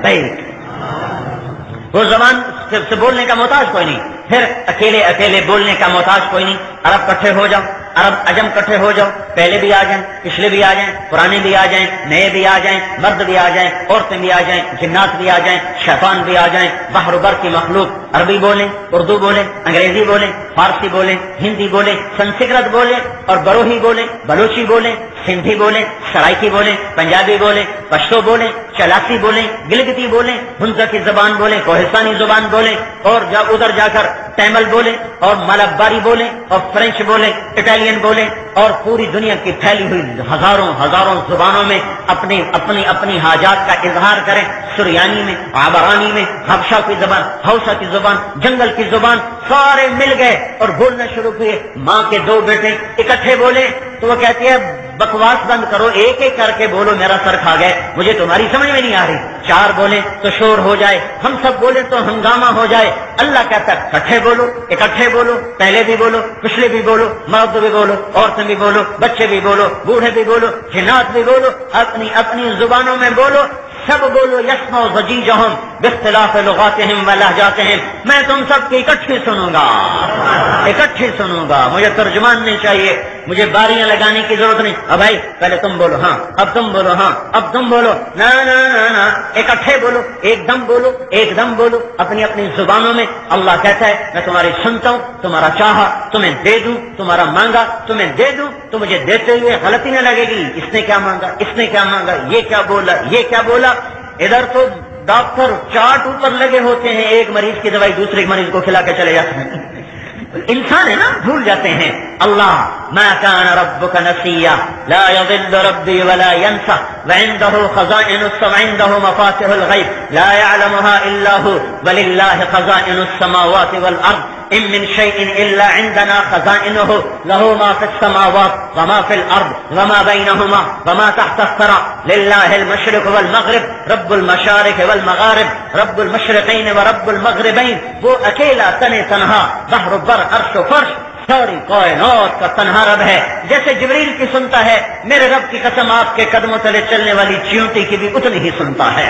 Back, وہ زبان سے بولنے کا محتاج کوئی نہیں، پھر اکیلے اکیلے بولنے کا محتاج کوئی نہیں۔ عرب کٹھے ہو جاؤ، عرب عجم کٹھے ہو جاؤ، پہلے بھی آ جائیں، پچھلے بھی آ جائیں، پرانے بھی آ جائیں، نئے بھی آ جائیں، مرد بھی آ جائیں، عورتیں بھی آ جائیں، جنات بھی آ جائیں، شیطان بھی آ جائیں، بحر و بر کی مخلوق عربی بولیں، اردو بولیں، انگریزی بولیں، فارسی بولیں، ہندی بولیں، سنسکرت بولیں اور بروہی بولیں، بلوچی بولیں، سندھی بولیں، سرائکی بولیں، پنجابی بولیں، پشتو بولیں، چلاسی بولیں، گلگتی بولیں، ہنزا کی زبان بولیں، کوہستانی زبان بولیں، اور ادھر جا کر تیمل بولیں اور ملباری بولیں اور فرینچ بولیں، اٹالین بولیں، اور پوری دنیا کی پھیلی ہوئی ہزاروں زبانوں میں اپنی حاجات کا اظہار کریں، سریانی میں، عبرانی میں، حبشہ کی زبان، حوصہ کی زبان، جنگل کی زبان، سارے مل گئے اور بولنا شروع کیے۔ ماں کے دو بیٹے اکٹھے بولے تو وہ کہتی ہے بکواس بند کرو، ایک ایک کر کے بولو، میرا سر کھا گئے، مجھے تمہاری سمجھ میں نہیں آ رہی۔ چار بولیں تو شور ہو جائے، ہم سب بولیں تو ہنگامہ ہو جائے۔ اللہ کہتا ہے اکٹھے بولو، اکٹھے بولو، پہلے بھی بولو، پچھلے بھی بولو، مرد بھی بولو، عورتیں بھی بولو، بچے بھی بولو، بوڑھے بھی بولو، جنات بھی بولو، اپنی زبانوں میں بولو، سب بولو۔ یسمع ضجیجہم باختلاف لغاتہم و لہجاتہم، میں تم سب کی اکٹھے سنوں گا، اکٹھے سنوں گا، مجھے ترجمان نہیں چاہیے، مجھے باریاں لگانے کی ضرورت نہیں۔ اب بھائی پہلے تم بولو، ہاں اب تم بولو، ہاں اب تم بولو، نا نا نا نا، اکٹھے بولو، ایک دم بولو، ایک دم بولو اپنی زبانوں میں۔ اللہ کہتا ہے میں تمہاری سنتا ہوں، تمہارا چاہا تمہیں دے دوں، تمہارا مانگا تمہیں دے دوں، تو مجھے دیتے ہوئے غلطی نہ لگے گی، اس نے کیا مانگا، اس نے کیا مانگا، یہ کیا بولا، یہ کیا بولا۔ ادھر تو ڈاکٹر چارٹ اوپر لگے ہوتے ہیں، ایک مریض کی دوائی دوسرے مریض کو کھلا کے چلے جاتے ہیں، انسان ہے نا، بھول جاتے ہیں۔ اللہ ما كان ربك نسيا لا يضل ربي ولا ينسى وعنده خزائن السماء وعنده مفاتيح الغيب لا يعلمها الا هو ولله خزائن السماوات والارض ان من شيء الا عندنا خزائنه له ما في السماوات وما في الارض وما بينهما وما تحت الثرى لله المشرق والمغرب رب المشارق والمغارب رب المشرقين ورب المغربين، وہ اکیلا تنہا بحر بر عرش و فرش ساری کائنات کا تنہا رب ہے۔ جیسے جبریل کی سنتا ہے، میرے رب کی قسم آپ کے قدموں تلے چلنے والی چیونٹی کی بھی اتنی ہی سنتا ہے۔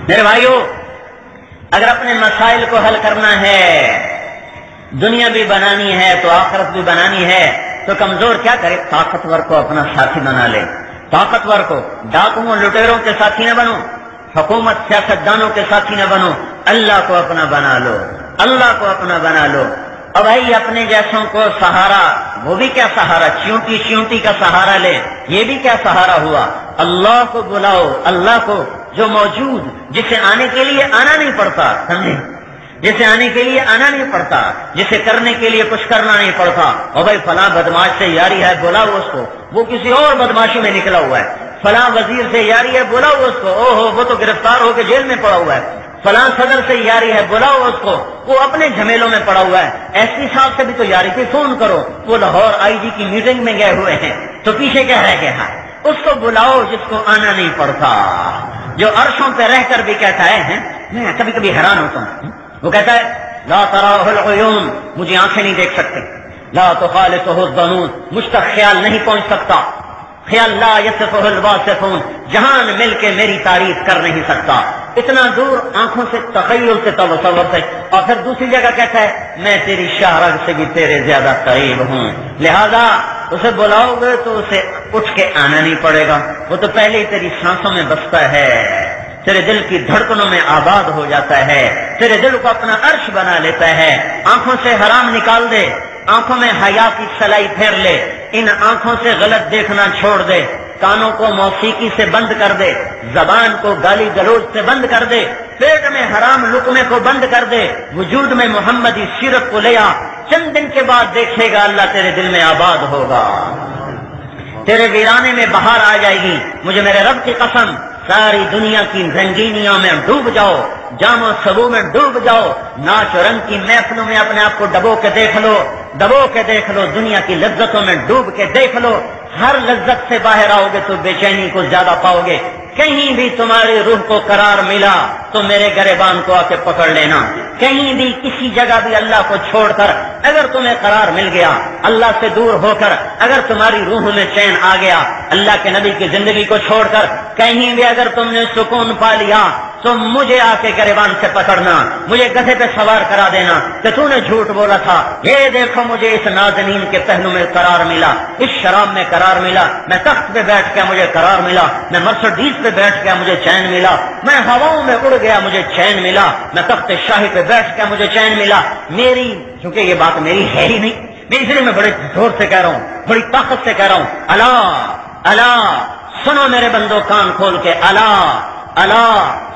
میرے بھائیو، اگر اپنے مسائل کو حل کرنا ہے، دنیا بھی بنانی ہے تو آخرت بھی بنانی ہے، تو کمزور کیا کرے؟ طاقتور کو اپنا ساتھی بنا لے، طاقتور کو، ڈاکوؤں لٹیروں کے ساتھی نہ بنو، حکومت سیاستدانوں کے ساتھی نہ بنو، اللہ کو اپنا بنا لو، اللہ کو اپنا بنا لو۔ اور بھائی اپنے جیسوں کو سہارا، وہ بھی کیا سہارا، چیونٹی کا سہارا لے، یہ بھی کیا سہارا ہوا۔ اللہ کو بلاؤ، اللہ کو جو موجود، جسے آنے کے لیے آنا نہیں پڑتا، سمجھے، جسے آنے کے لیے آنا نہیں پڑتا، جسے کرنے کے لیے کچھ کرنا نہیں پڑتا۔ اور بھائی فلاں بدماش سے یاری ہے، بلاؤ اس کو، وہ کسی اور بدماشی میں نکلا ہوا ہے۔ فلاں وزیر سے یاری ہے، بلاؤ اس کو، اوہو وہ تو گرفتار ہو کے جیل میں پڑا ہوا ہے۔ فلاں صدر سے یاری ہے، بلاؤ اس کو، وہ اپنے جھمیلوں میں پڑا ہوا ہے۔ ایسی صاحب سے بھی تو یاری تھی، فون کرو، وہ لاہور آئی جی کی میٹنگ میں گئے ہوئے ہیں، تو پیچھے کیا رہ گیا ہے؟ اس کو بلاؤ جس کو آنا نہیں پڑتا، جو عرشوں پہ رہ کر بھی کہتا ہے، میں کبھی کبھی حیران ہوتا ہوں، وہ کہتا ہے لا تراہ العیون، مجھے آنکھیں نہیں دیکھ سکتے، لا تخالطہ الظنون، مجھ تک خیال نہیں پہنچ سکتا، خیال لا یصفہ الواصفون، جہان مل کے میری تعریف کر نہیں سکتا، اتنا دور آنکھوں سے، تخیل سے، تصور سے۔ اور پھر دوسری جگہ کہتا ہے میں تیری شاہرگ سے بھی تیرے زیادہ قریب ہوں، لہذا اسے بلاؤ گے تو اسے اٹھ کے آنا نہیں پڑے گا، وہ تو پہلے ہی تیری سانسوں میں بستا ہے، تیرے دل کی دھڑکنوں میں آباد ہو جاتا ہے، تیرے دل کو اپنا عرش بنا لیتا ہے۔ آنکھوں سے حرام نکال دے، آنکھوں میں حیا کی سلائی پھیر لے، ان آنکھوں سے غلط دیکھنا چھوڑ دے، کانوں کو موسیقی سے بند کر دے، زبان کو گالی گلوچ سے بند کر دے، پیٹ میں حرام لقمے کو بند کر دے، وجود میں محمدی سیرت کو لے آ، چند دن کے بعد دیکھے گا اللہ تیرے دل میں آباد ہوگا، تیرے ویرانے میں بہار آ جائے گی۔ مجھے میرے رب کی قسم، ساری دنیا کی رنگینیوں میں ڈوب جاؤ، جام و سبو میں ڈوب جاؤ، ناچ و رنگ کی محفلوں میں اپنے آپ کو ڈبو کے دیکھ لو، ڈبو کے دیکھ لو، دنیا کی لذتوں میں ڈوب کے دیکھ لو، ہر لذت سے باہر آؤ گے تو بے چینی کو زیادہ پاؤ گے۔ کہیں بھی تمہاری روح کو قرار ملا تو میرے گریبان کو آ کے پکڑ لینا، کہیں بھی کسی جگہ بھی اللہ کو چھوڑ کر اگر تمہیں قرار مل گیا، اللہ سے دور ہو کر اگر تمہاری روح میں چین آ گیا، اللہ کے نبی کی زندگی کو چھوڑ کر کہیں بھی اگر تم نے سکون پا لیا، تو مجھے آ کے گریبان سے پکڑنا، مجھے گدھے پہ سوار کرا دینا کہ تو نے جھوٹ بولا تھا، یہ دیکھو مجھے اس نازنین کے پہلو میں قرار ملا، اس شراب میں قرار ملا، میں تخت پہ بیٹھ کے مجھے قرار ملا، میں مرسڈیز پہ بیٹھ کے مجھے چین ملا، میں ہواؤں میں اڑ گیا مجھے چین ملا، میں تخت شاہی پہ بیٹھ کے مجھے چین ملا۔ میری چونکہ یہ بات میری ہے ہی نہیں، اس لیے میں بڑے زور سے کہہ رہا ہوں، بڑی طاقت سے کہہ رہا ہوں، الا الا سنو میرے بندو، کان کھول کے، الا الا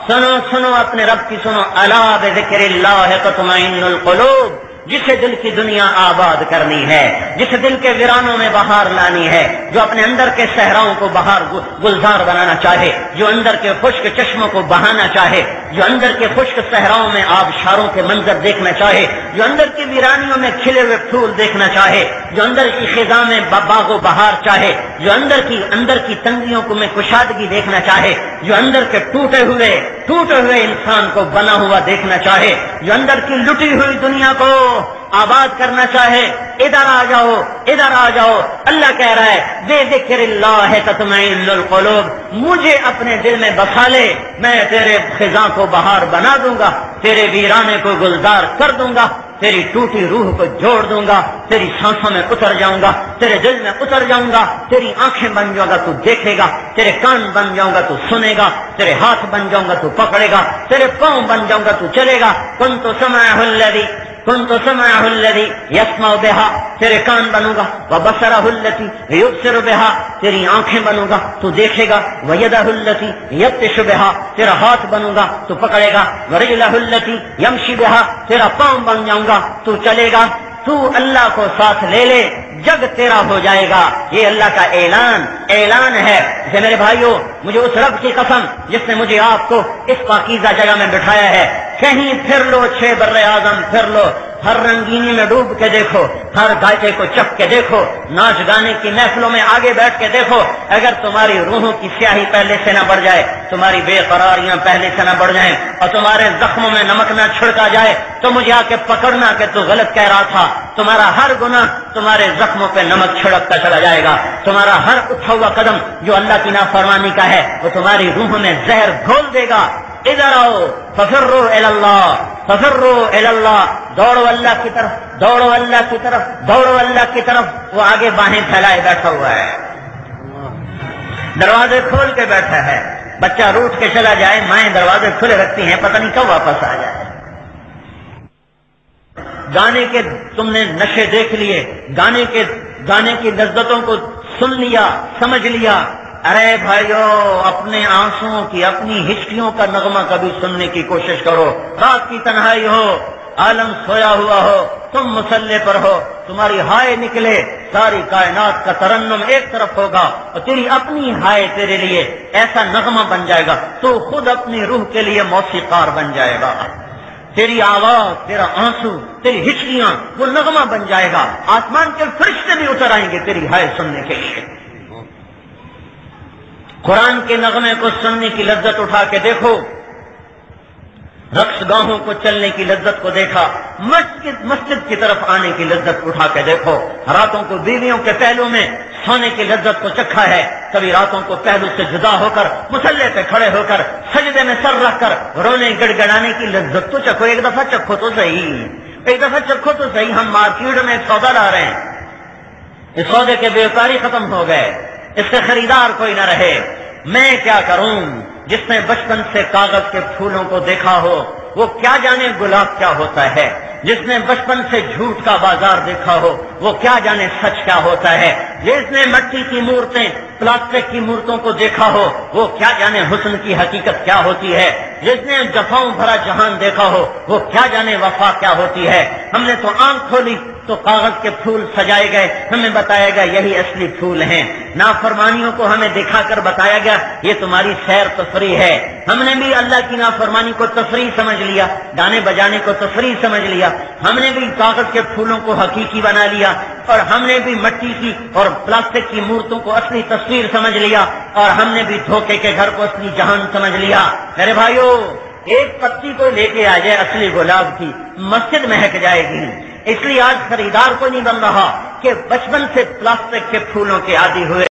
سنو سنو اپنے رب کی سنو، الا بذکر اللہ تطمئن القلوب، جسے دل کی دنیا آباد کرنی ہے، جسے دل کے ویرانوں میں بہار لانی ہے، جو اپنے اندر کے صحراؤں کو بہار گلزار بنانا چاہے، جو اندر کے خشک چشموں کو بہانا چاہے، جو اندر کے خشک صحراؤں میں آبشاروں کے منظر دیکھنا چاہے، جو اندر کی ویرانیوں میں کھلے ہوئے پھول دیکھنا چاہے، جو اندر کی خزاں میں باغ و بہار چاہے، جو اندر کی تنگیوں کو میں کشادگی دیکھنا چاہے، جو اندر کے ٹوٹے ہوئے انسان کو بنا ہوا دیکھنا چاہے، جو اندر کی لٹی ہوئی دنیا کو آباد کرنا چاہے، ادھر آ جاؤ، ادھر آ جاؤ۔ اللہ کہہ رہا ہے بے ذکر اللہ تطمئن القلوب، مجھے اپنے دل میں بسا لے، میں تیرے خزاں کو بہار بنا دوں گا، تیرے ویرانے کو گلزار کر دوں گا، تیری ٹوٹی روح کو جوڑ دوں گا، تیری سانسوں میں اتر جاؤں گا، تیرے دل میں اتر جاؤں گا، تیری آنکھیں بن جاؤں گا تو دیکھے گا، تیرے کان بن جاؤں گا تو سنے گا، تیرے ہاتھ بن جاؤں گا تو پکڑے گا، تیرے پاؤں بن جاؤں گا تو چلے گا۔ كنت سمعه الذي يسمع بها، تیرے کان بنوں گا، وبصره التي يبصر بها، تیری آنکھیں بنوں گا تو دیکھے گا، ويده التي يبطش بها، تیرا ہاتھ بنوں گا تو پکڑے گا، ورجله التي يمشي بها، تیرا پاؤں بن جاؤں گا تو چلے گا۔ تو اللہ کو ساتھ لے لے، جگ تیرا ہو جائے گا۔ یہ اللہ کا اعلان ہے کہ میرے بھائیو، مجھے اس رب کی قسم جس نے مجھے آپ کو اس پاکیزہ جگہ میں بٹھایا ہے، کہیں پھر لو، 6 بر اعظم پھر لو، ہر رنگینی میں ڈوب کے دیکھو، ہر گائتے کو چپ کے دیکھو، ناچ گانے کی محفلوں میں آگے بیٹھ کے دیکھو، اگر تمہاری روحوں کی سیاہی پہلے سے نہ بڑھ جائے، تمہاری بے قراریاں پہلے سے نہ بڑھ جائیں، اور تمہارے زخموں میں نمک نہ چھڑکا جائے، تو مجھے آ کے پکڑنا کہ تو غلط کہہ رہا تھا۔ تمہارا ہر گناہ تمہارے زخموں پہ نمک چھڑکتا چلا جائے گا، تمہارا ہر اٹھا ہوا قدم جو اللہ کی نافرمانی کا ہے وہ تمہاری روحوں میں زہر گھول دے گا۔ ادھر آؤ، ففروا الی اللہ، ففروا الی اللہ، دوڑو اللہ کی طرف، دوڑو اللہ کی طرف، دوڑو اللہ کی طرف۔ وہ آگے باہیں پھیلائے بیٹھا ہوا ہے، دروازے کھول کے بیٹھا ہے، بچہ روٹ کے چلا جائے، مائیں دروازے کھلے رکھتی ہیں، پتہ نہیں کب واپس آ جائے۔ گانے کے تم نے نشے دیکھ لیے، گانے کی لذتوں کو سن لیا، سمجھ لیا، ارے بھائیو، اپنے آنسوؤں کی، اپنی ہچکیوں کا نغمہ کبھی سننے کی کوشش کرو۔ رات کی تنہائی ہو، عالم سویا ہوا ہو، تم مسلح پر ہو، تمہاری ہائے نکلے، ساری کائنات کا ترنم ایک طرف ہوگا، اور تیری اپنی ہائے تیرے لیے ایسا نغمہ بن جائے گا، تو خود اپنی روح کے لیے موسیقار بن جائے گا۔ تیری آواز، تیرا آنسو، تیری ہچکیاں وہ نغمہ بن جائے گا، آسمان کے فرشتے بھی اتر آئیں گے تیری ہائے سننے کے لیے۔ قرآن کے نغمے کو سننے کی لذت اٹھا کے دیکھو، رقص گاہوں کو چلنے کی لذت کو دیکھا، مسجد کی طرف آنے کی لذت اٹھا کے دیکھو، راتوں کو بیویوں کے پہلو میں سونے کی لذت کو چکھا ہے، کبھی راتوں کو پہلو سے جدا ہو کر مصلے پہ کھڑے ہو کر سجدے میں سر رکھ کر رونے گڑ گڑانے کی لذت تو چکھو، ایک دفعہ چکھو تو صحیح، ایک دفعہ چکھو تو صحیح۔ ہم مارکیٹ میں ایک سودا لا رہے ہیں، اس سودے کے بیکاری ختم ہو گئے، اس سے خریدار کوئی نہ رہے، میں کیا کروں؟ جس نے بچپن سے کاغذ کے پھولوں کو دیکھا ہو وہ کیا جانے گلاب کیا ہوتا ہے، جس نے بچپن سے جھوٹ کا بازار دیکھا ہو وہ کیا جانے سچ کیا ہوتا ہے، جس نے مٹی کی مورتیں، پلاسٹک کی مورتوں کو دیکھا ہو وہ کیا جانے حسن کی حقیقت کیا ہوتی ہے، جس نے جفاؤں بھرا جہان دیکھا ہو وہ کیا جانے وفا کیا ہوتی ہے۔ ہم نے تو آنکھ کھولی تو کاغذ کے پھول سجائے گئے، ہمیں بتایا گیا یہی اصلی پھول ہیں، نافرمانیوں کو ہمیں دکھا کر بتایا گیا یہ تمہاری سیر تفریح ہے۔ ہم نے بھی اللہ کی نافرمانی کو تفریح سمجھ لیا، گانے بجانے کو تفریح سمجھ لیا، ہم نے بھی کاغذ کے پھولوں کو حقیقی بنا لیا، اور ہم نے بھی مٹی کی اور پلاسٹک کی مورتوں کو اصلی تصویر سمجھ لیا، اور ہم نے بھی دھوکے کے گھر کو اصلی جہان سمجھ لیا۔ میرے بھائیو، ایک پتی کو لے کے آ جائے اصلی گلاب کی، مسجد مہک جائے گی۔ اس لیے آج خریدار کوئی نہیں بن رہا کہ بچپن سے پلاسٹک کے پھولوں کے عادی ہوئے